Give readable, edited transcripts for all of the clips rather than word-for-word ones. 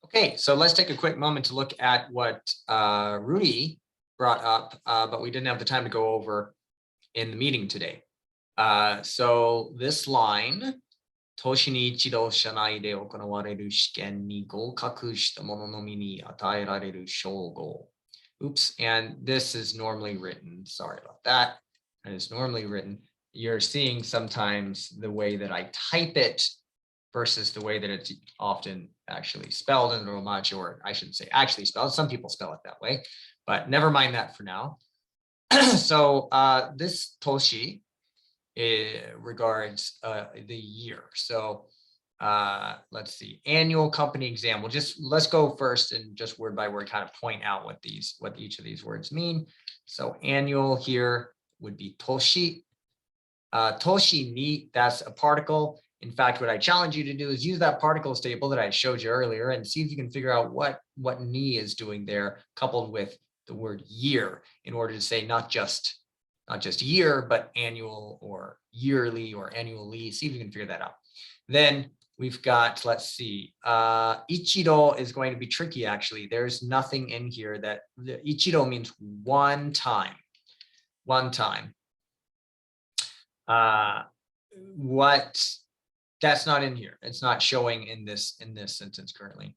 Okay, so let's take a quick moment to look at what Rudy brought up, but we didn't have the time to go over in the meeting today. So this line, 年に一度社内で行われる試験に合格した者のみに与えられる称号. Oops, and this is normally written, sorry about that. It is normally written. You're seeing sometimes the way that I type it versus the way that it's often actually spelled in Romaji, or I shouldn't say actually spelled. Some people spell it that way, but never mind that for now. So this Toshi regards the year. So let's see, annual company exam. Let's go first and just word by word kind of point out what each of these words mean. So annual here would be Toshi. Toshi ni, that's a particle. In fact, what I challenge you to do is use that particles table that I showed you earlier and see if you can figure out what ni is doing there, coupled with the word year, in order to say not just year, but annual or yearly or annually. See if you can figure that out. Then we've got, let's see, ichido is going to be tricky, actually. There's nothing in here that ichido means one time. That's not in here. It's not showing in this sentence currently.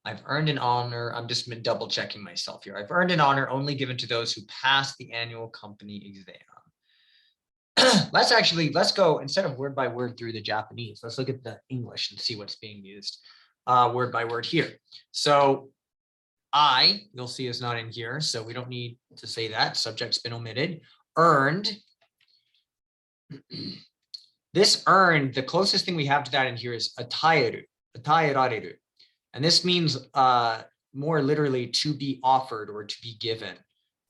I've earned an honor. I'm just double checking myself here. I've earned an honor only given to those who pass the annual company exam. Let's go instead of word by word through the Japanese. Let's look at the English and see what's being used word by word here. So you'll see is not in here, so we don't need to say that. Subject's been omitted. Earned. This earned, the closest thing we have to that in here is ataeru, ataerareru. And this means more literally to be offered or to be given.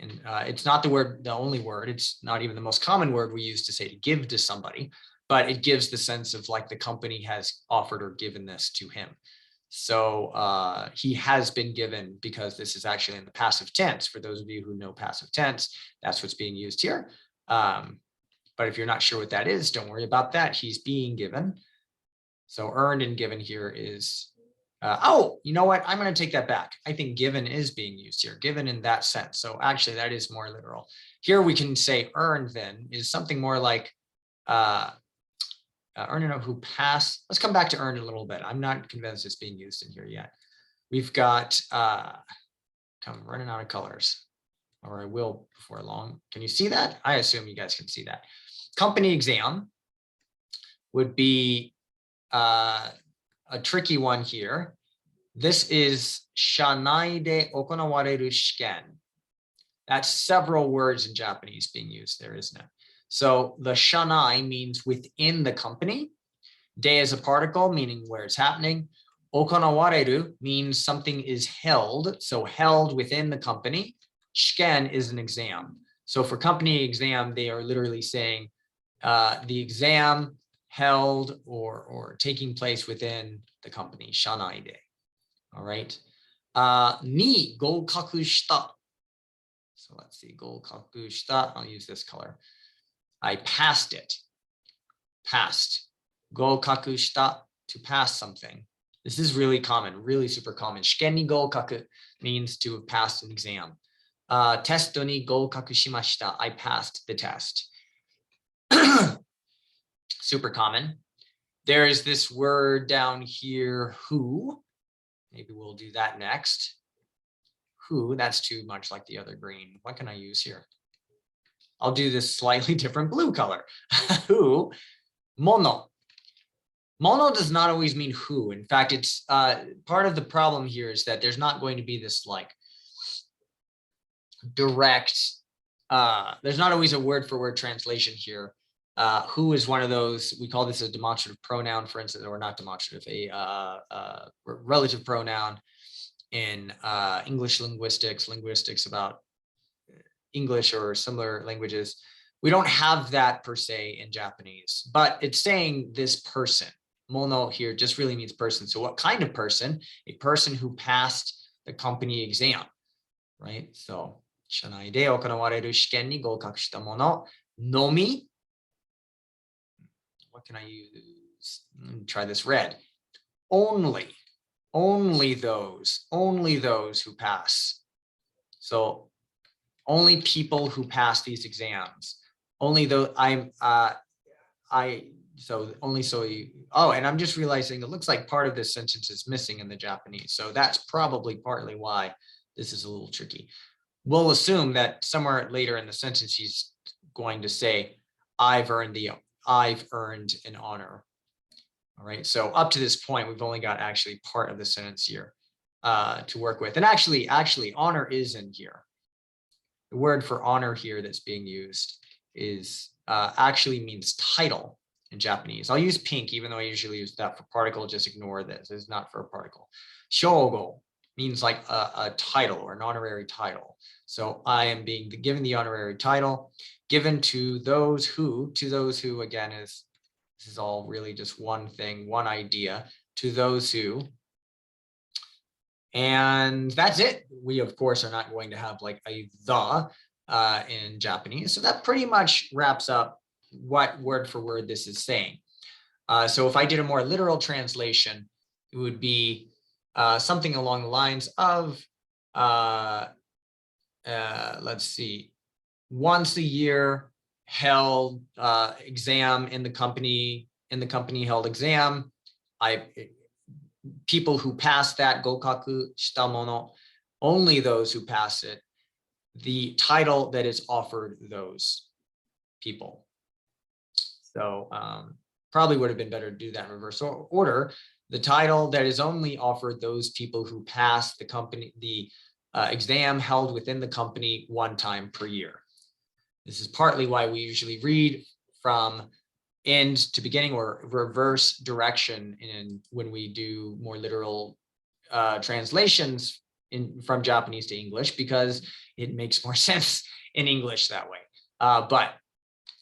And it's not the only word. It's not even the most common word we use to say to give to somebody, but it gives the sense of like the company has offered or given this to him. So he has been given, because this is actually in the passive tense. For those of you who know passive tense, that's what's being used here. But if you're not sure what that is, don't worry about that. He's being given. So earned and given here is, oh, you know what? I'm going to take that back. I think given is being used here, given in that sense. So actually that is more literal. Here we can say earned then is something more like earned who pass. Let's come back to earned a little bit. I'm not convinced it's being used in here yet. We've got, I'm running out of colors, or I will before long. Can you see that? I assume you guys can see that. Company exam would be a tricky one here. This is shanai de okonawareru shiken. That's several words in Japanese being used there, isn't it? So the shanai means within the company. De is a particle, meaning where it's happening. Okonawareru means something is held, so held within the company. Shiken is an exam. So for company exam, they are literally saying the exam held or taking place within the company, shanai de. All right. Ni goukaku shita. So let's see, goukaku shita. I'll use this color. I passed it. Passed. Goukaku shita, to pass something. This is really common, really super common. Shiken ni goukaku means to have passed an exam. Testo ni goukaku shimashita. I passed the test. Super common. There is this word down here, who. Maybe we'll do that next. Who, that's too much like the other green. What can I use here? I'll do this slightly different blue color. Who, mono. Mono does not always mean who. In fact, it's part of the problem here is that there's not going to be this like direct, there's not always a word for word translation here. Who is one of those, we call this a demonstrative pronoun, for instance, or not demonstrative, a relative pronoun in English linguistics about English or similar languages. We don't have that per se in Japanese, but it's saying this person. Mono here just really means person. So what kind of person? A person who passed the company exam, right? So, shanai de okonawareru shiken ni goukaku shita mono, nomi. what can I use? Try this red. Only those who pass. So only people who pass these exams. Only though and I'm just realizing it looks like part of this sentence is missing in the Japanese. So that's probably partly why this is a little tricky. We'll assume that somewhere later in the sentence, he's going to say, I've earned an honor. All right, so up to this point, we've only got actually part of the sentence here to work with. And actually, honor is in here. The word for honor here that's being used is actually means title in Japanese. I'll use pink, even though I usually use that for particle. Just ignore this. It's not for a particle. Shogo means like a title or an honorary title. So I am being given the honorary title given to those who again this is all really just one thing, one idea, to those who. And that's it. We, of course, are not going to have like a the in Japanese. So that pretty much wraps up what word for word this is saying. So if I did a more literal translation, it would be something along the lines of, let's see, once a year held exam in the company held exam. People who pass that gokaku shita mono, only those who pass it, the title that is offered those people. So probably would have been better to do that in reverse order. The title that is only offered those people who pass the exam held within the company one time per year. This is partly why we usually read from end to beginning or reverse direction when we do more literal translations from Japanese to English, because it makes more sense in English that way. But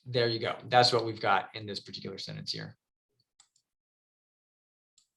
there you go. That's what we've got in this particular sentence here.